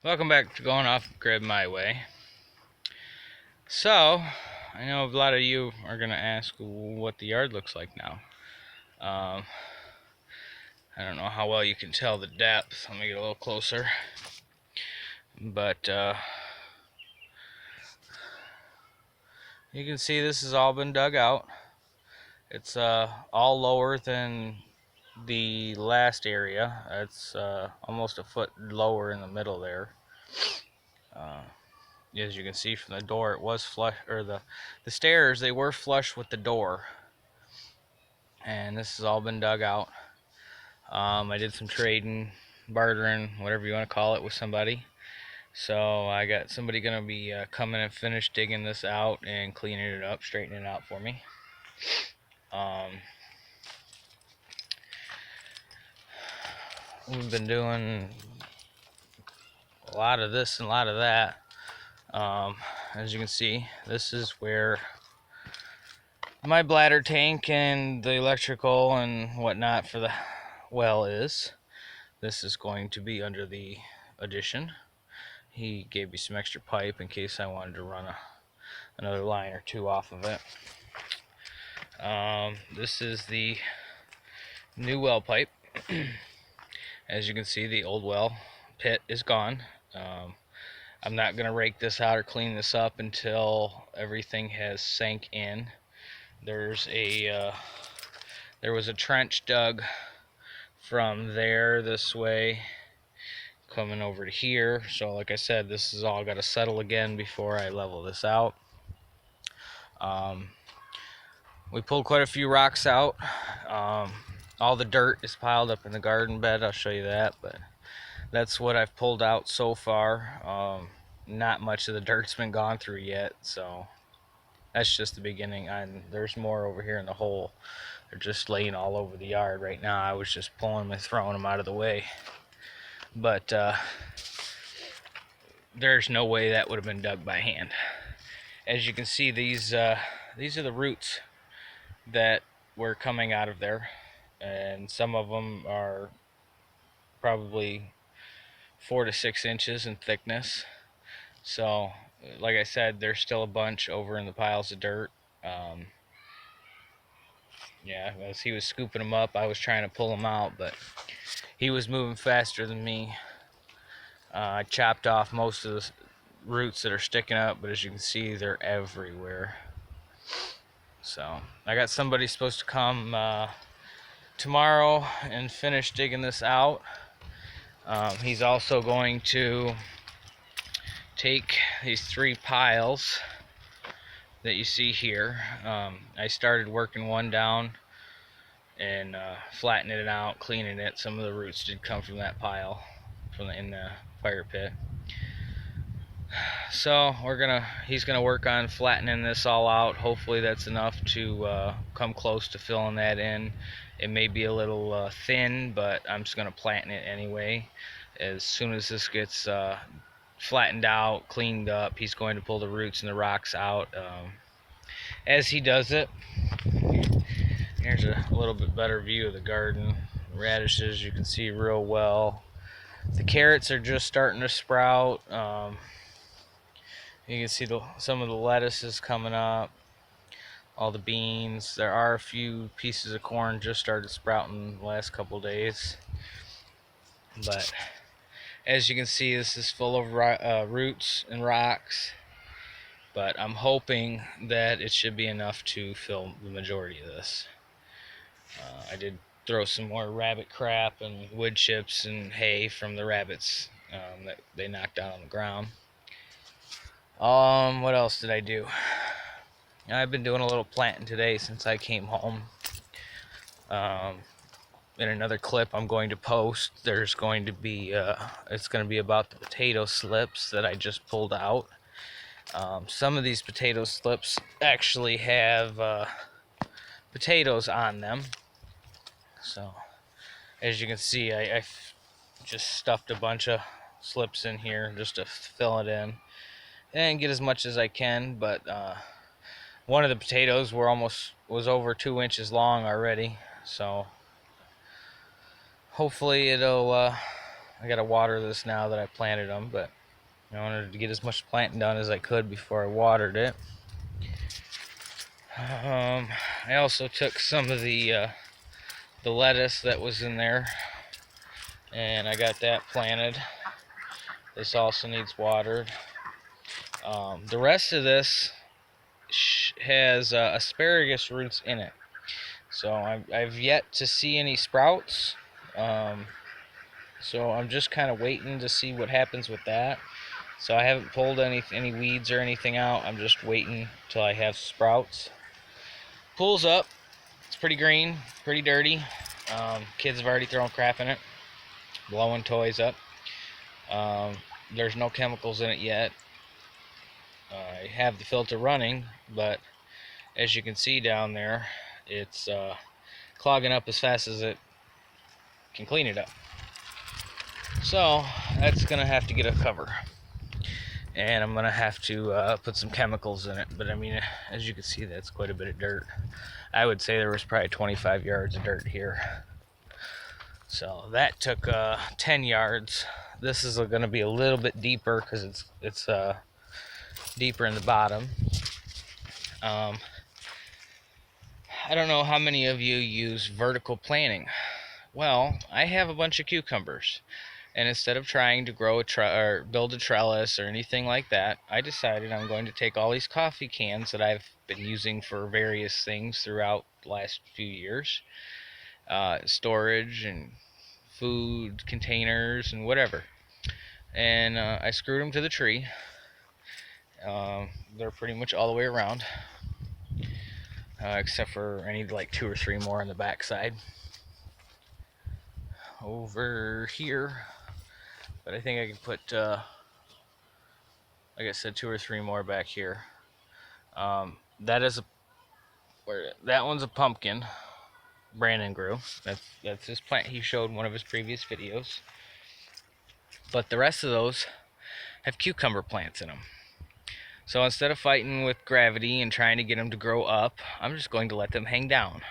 Welcome back to Going Off Grid My Way. So, I know a lot of you are going to ask what the yard looks like now. I don't know how well you can tell the depth. Let me get a little closer. But you can see this has all been dug out. It's all lower than the last area. It's almost a foot lower in the middle there. As you can see from the door, it was flush, or the stairs, they were flush with the door. And this has all been dug out. I did some trading, bartering, whatever you want to call it, with somebody. So I got somebody going to be coming and finish digging this out and cleaning it up, straightening it out for me. We've been doing a lot of this and a lot of that. As you can see, this is where my bladder tank and the electrical and whatnot for the well is. This is going to be under the addition. He gave me some extra pipe in case I wanted to run another line or two off of it. This is the new well pipe. As you can see, the old well pit is gone. I'm not going to rake this out or clean this up until everything has sank in. There was a trench dug from there this way coming over to here, so like I said, this is all got to settle again before I level this out. We pulled quite a few rocks out. All the dirt is piled up in the garden bed. I'll show you that, but that's what I've pulled out so far. Not much of the dirt's been gone through yet, so that's just the beginning. And there's more over here in the hole. They're just laying all over the yard right now. I was just pulling them and throwing them out of the way, but there's no way that would have been dug by hand. As you can see, these are the roots that were coming out of there, and some of them are probably 4 to 6 inches in thickness. So like I said, there's still a bunch over in the piles of dirt. Yeah, as he was scooping them up, I was trying to pull them out, but he was moving faster than me. I chopped off most of the roots that are sticking up, but as you can see, they're everywhere. So I got somebody supposed to come tomorrow and finish digging this out. He's also going to take these 3 piles that you see here. I started working one down and flattening it out, cleaning it. Some of the roots did come from that pile in the fire pit. So he's gonna work on flattening this all out. Hopefully that's enough to come close to filling that in. It may be a little thin, but I'm just gonna flatten it anyway. As soon as this gets flattened out, cleaned up, he's going to pull the roots and the rocks out. As he does it, here's a little bit better view of the garden. Radishes you can see real well. The carrots are just starting to sprout. You can see some of the lettuces coming up, all the beans. There are a few pieces of corn just started sprouting the last couple days. But as you can see, this is full of roots and rocks. But I'm hoping that it should be enough to fill the majority of this. I did throw some more rabbit crap and wood chips and hay from the rabbits that they knocked out on the ground. What else did I do? I've been doing a little planting today since I came home. In another clip I'm going to post, there's going to be it's going to be about the potato slips that I just pulled out. Some of these potato slips actually have potatoes on them. So as you can see, I just stuffed a bunch of slips in here just to fill it in and get as much as I can. But one of the potatoes was over 2 inches long already, so hopefully it'll I gotta water this now that I planted them, but I wanted to get as much planting done as I could before I watered it. I also took some of the lettuce that was in there, and I got that planted. This also needs watered. The rest of this has asparagus roots in it, so I've yet to see any sprouts. So I'm just kind of waiting to see what happens with that. So I haven't pulled any weeds or anything out. I'm just waiting till I have sprouts. Pool's up. It's pretty green, pretty dirty. Kids have already thrown crap in it, blowing toys up. There's no chemicals in it yet. I have the filter running, but as you can see down there, it's clogging up as fast as it can clean it up. So that's gonna have to get a cover, and I'm gonna have to put some chemicals in it. But I mean, as you can see, that's quite a bit of dirt. I would say there was probably 25 yards of dirt here. So that took 10 yards. This is going to be a little bit deeper because it's deeper in the bottom. I don't know how many of you use vertical planting. Well, I have a bunch of cucumbers, and instead of trying to grow or build a trellis or anything like that, I decided I'm going to take all these coffee cans that I've been using for various things throughout the last few years, storage and food containers and whatever, and I screwed them to the tree. They're pretty much all the way around, except for I need like 2 or 3 more on the back side over here, but I think I can put like I said, 2 or 3 more back here. That is that one's a pumpkin Brandon grew. That's his plant he showed in one of his previous videos. But the rest of those have cucumber plants in them. So instead of fighting with gravity and trying to get them to grow up, I'm just going to let them hang down.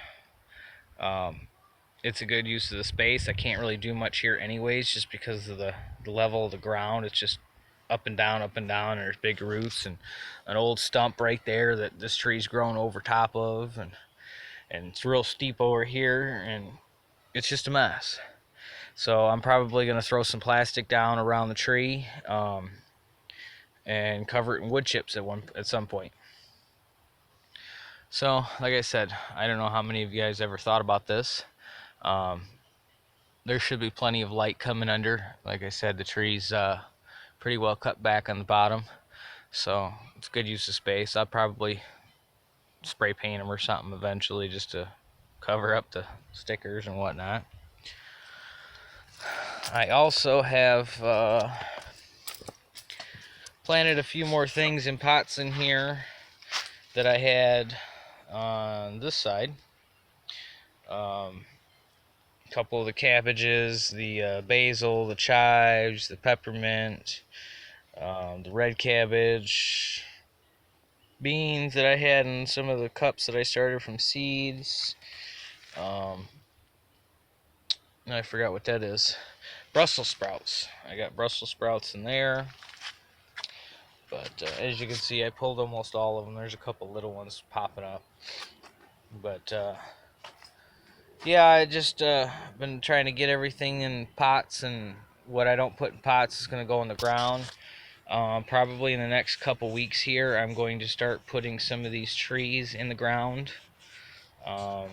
It's a good use of the space. I can't really do much here anyways, just because of the level of the ground. It's just up and down, and there's big roots and an old stump right there that this tree's grown over top of, and it's real steep over here, and it's just a mess. So I'm probably going to throw some plastic down around the tree, and cover it in wood chips at some point. So, like I said, I don't know how many of you guys ever thought about this. There should be plenty of light coming under. Like I said, the tree's pretty well cut back on the bottom, so it's good use of space. I'll probably spray paint them or something eventually, just to cover up the stickers and whatnot. I also have planted a few more things in pots in here that I had on this side. A couple of the cabbages, the basil, the chives, the peppermint, the red cabbage, beans that I had in some of the cups that I started from seeds. I forgot what that is. Brussels sprouts. I got Brussels sprouts in there. But as you can see, I pulled almost all of them. There's a couple little ones popping up. But yeah, I just been trying to get everything in pots, and what I don't put in pots is going to go in the ground. Probably in the next couple weeks here, I'm going to start putting some of these trees in the ground. I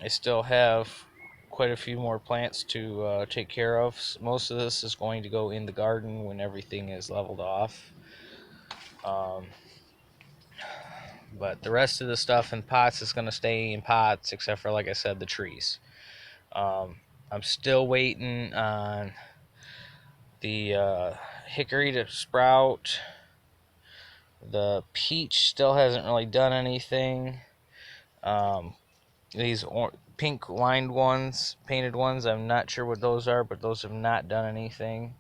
still have quite a few more plants to take care of. Most of this is going to go in the garden when everything is leveled off. But the rest of the stuff in pots is going to stay in pots, except for, like I said, the trees. I'm still waiting on the hickory to sprout. The peach still hasn't really done anything. These pink lined ones, painted ones, I'm not sure what those are, but those have not done anything.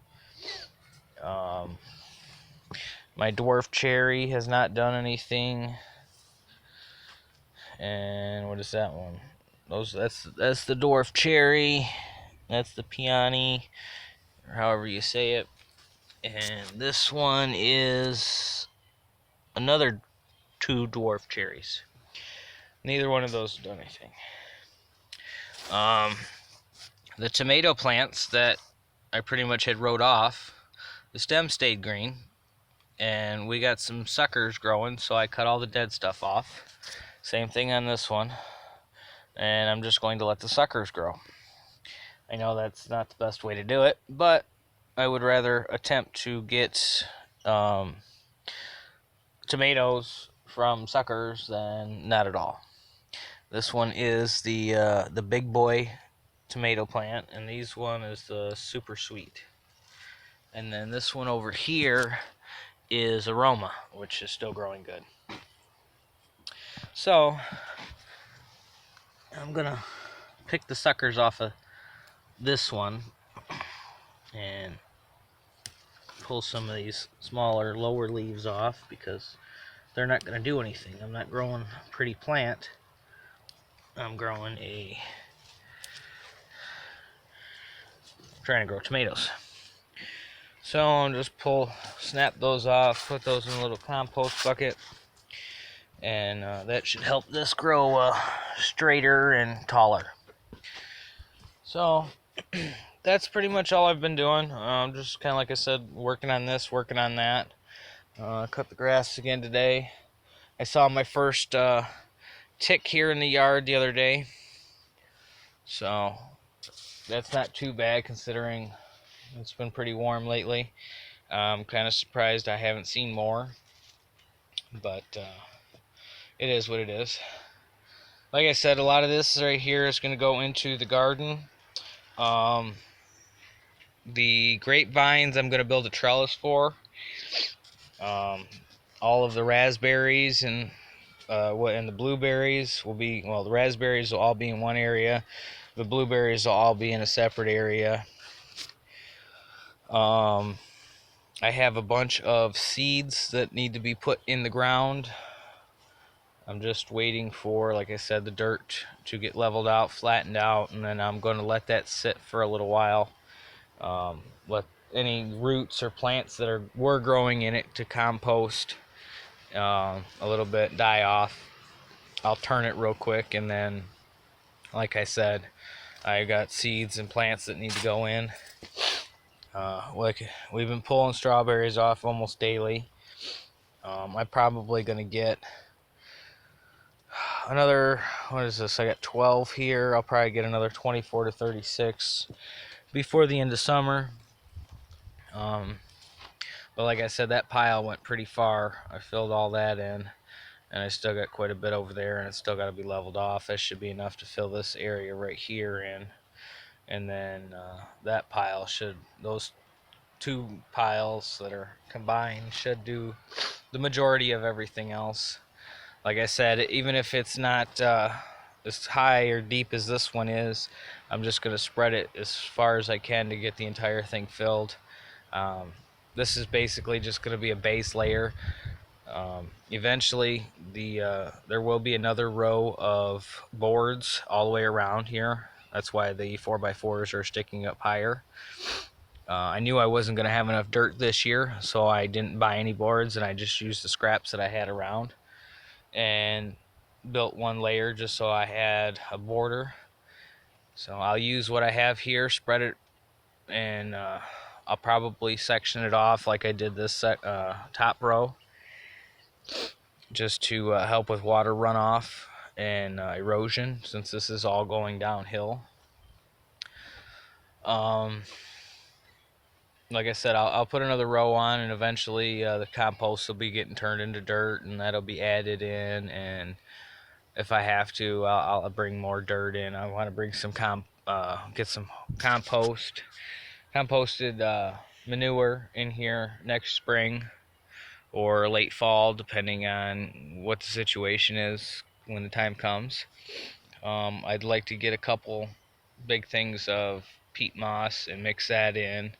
My dwarf cherry has not done anything. And what is that one? That's the dwarf cherry. That's the peony. or however you say it. And this one is another 2 dwarf cherries. Neither one of those have done anything. The tomato plants that I pretty much had wrote off, the stem stayed green, and we got some suckers growing, so I cut all the dead stuff off. Same thing on this one, and I'm just going to let the suckers grow. I know that's not the best way to do it, but I would rather attempt to get tomatoes from suckers than not at all. This one is the big boy tomato plant, and this one is the super sweet. And then this one over here is aroma, which is still growing good. So I'm gonna pick the suckers off of this one and pull some of these smaller, lower leaves off because they're not gonna do anything. I'm not growing a pretty plant. I'm trying to grow tomatoes. So I'll just snap those off, put those in a little compost bucket, and that should help this grow straighter and taller. So that's pretty much all I've been doing. Just kind of like I said, working on this, working on that. Cut the grass again today. I saw my first tick here in the yard the other day, so that's not too bad considering it's been pretty warm lately. I'm kind of surprised I haven't seen more, but it is what it is. Like I said, a lot of this right here is going to go into the garden. The grapevines I'm going to build a trellis for. All of the raspberries and the blueberries will be, well, the raspberries will all be in one area. The blueberries will all be in a separate area. I have a bunch of seeds that need to be put in the ground. I'm just waiting for, like I said, the dirt to get leveled out, flattened out, and then I'm going to let that sit for a little while. Let any roots or plants that were growing in it to compost a little bit die off. I'll turn it real quick, and then, like I said, I got seeds and plants that need to go in. Like we've been pulling strawberries off almost daily. I'm probably gonna get another, what is this? I got 12 here. I'll probably get another 24 to 36 before the end of summer. But like I said, that pile went pretty far. I filled all that in, and I still got quite a bit over there, and it's still got to be leveled off. That should be enough to fill this area right here in, and then that pile those 2 piles that are combined should do the majority of everything else. Like I said, even if it's not as high or deep as this one is, I'm just going to spread it as far as I can to get the entire thing filled. This is basically just going to be a base layer. Eventually, there will be another row of boards all the way around here. That's why the 4x4s are sticking up higher. I knew I wasn't going to have enough dirt this year, so I didn't buy any boards, and I just used the scraps that I had around and built one layer just so I had a border. So I'll use what I have here, spread it, and I'll probably section it off like I did this top row, just to help with water runoff and erosion, since this is all going downhill. Like I said, I'll put another row on, and eventually the compost will be getting turned into dirt, and that'll be added in. And if I have to, I'll bring more dirt in. I want to bring some get some composted manure in here next spring or late fall, depending on what the situation is when the time comes. I'd like to get a couple big things of peat moss and mix that in.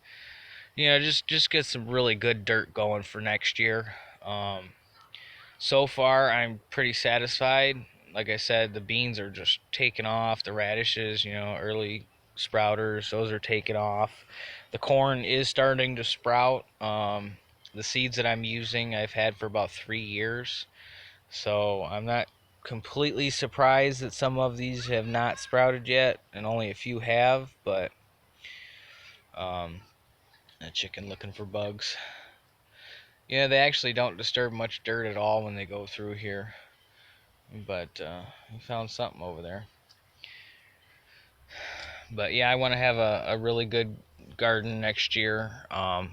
Just get some really good dirt going for next year. So far, I'm pretty satisfied. Like I said, the beans are just taking off. The radishes, early sprouters, those are taking off. The corn is starting to sprout. The seeds that I'm using I've had for about 3 years, so I'm not completely surprised that some of these have not sprouted yet and only a few have. But a chicken looking for bugs. Yeah, they actually don't disturb much dirt at all when they go through here, but we found something over there. But yeah, I want to have a really good garden next year.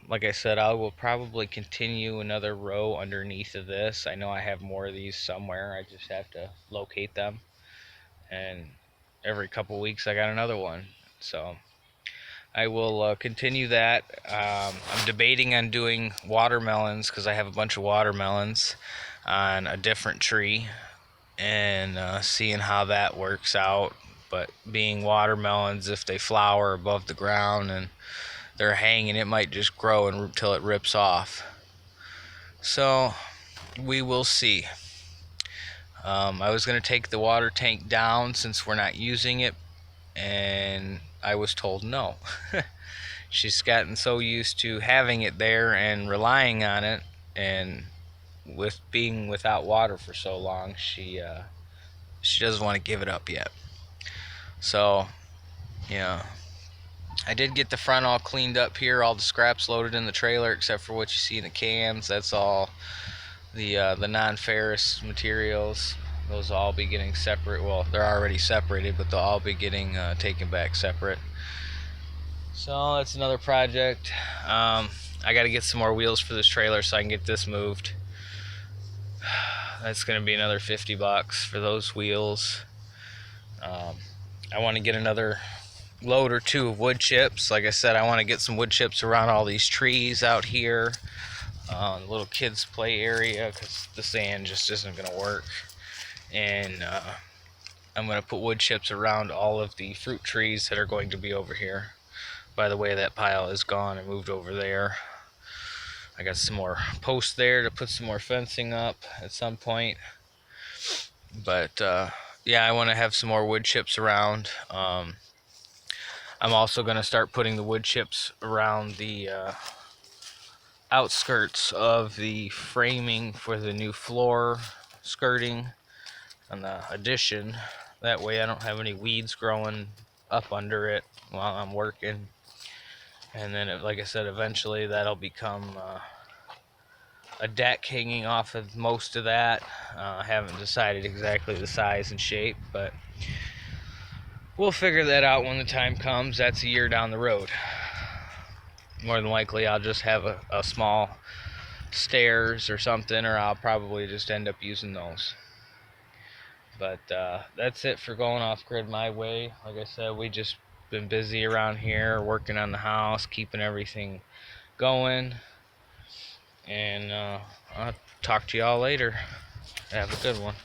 Like I said, I will probably continue another row underneath of this. I know I have more of these somewhere. I just have to locate them. And every couple weeks I got another one. So I will continue that. I'm debating on doing watermelons because I have a bunch of watermelons on a different tree, and seeing how that works out. But being watermelons, if they flower above the ground and they're hanging, it might just grow until it rips off. So we will see. I was going to take the water tank down since we're not using it, and I was told no. She's gotten so used to having it there and relying on it, and with being without water for so long, she doesn't want to give it up yet. So, yeah, I did get the front all cleaned up here, all the scraps loaded in the trailer except for what you see in the cans. That's all the non-ferrous materials. Those will all be getting separate. Well, they're already separated, but they'll all be getting taken back separate. So that's another project. I got to get some more wheels for this trailer so I can get this moved. That's going to be another $50 for those wheels. I want to get another load or two of wood chips. Like I said, I want to get some wood chips around all these trees out here, the little kids play area, because the sand just isn't going to work. And I'm going to put wood chips around all of the fruit trees that are going to be over here. By the way, that pile is gone and moved over there. I got some more posts there to put some more fencing up at some point. But yeah, I want to have some more wood chips around. I'm also going to start putting the wood chips around the outskirts of the framing for the new floor skirting on the addition. That way I don't have any weeds growing up under it while I'm working. And then, like I said, eventually that'll become a deck hanging off of most of that. I haven't decided exactly the size and shape, but we'll figure that out when the time comes. That's a year down the road. More than likely I'll just have a small stairs or something, or I'll probably just end up using those. But that's it for going off grid my way. Like I said, we just been busy around here working on the house, keeping everything going, and I'll talk to y'all later. Have a good one.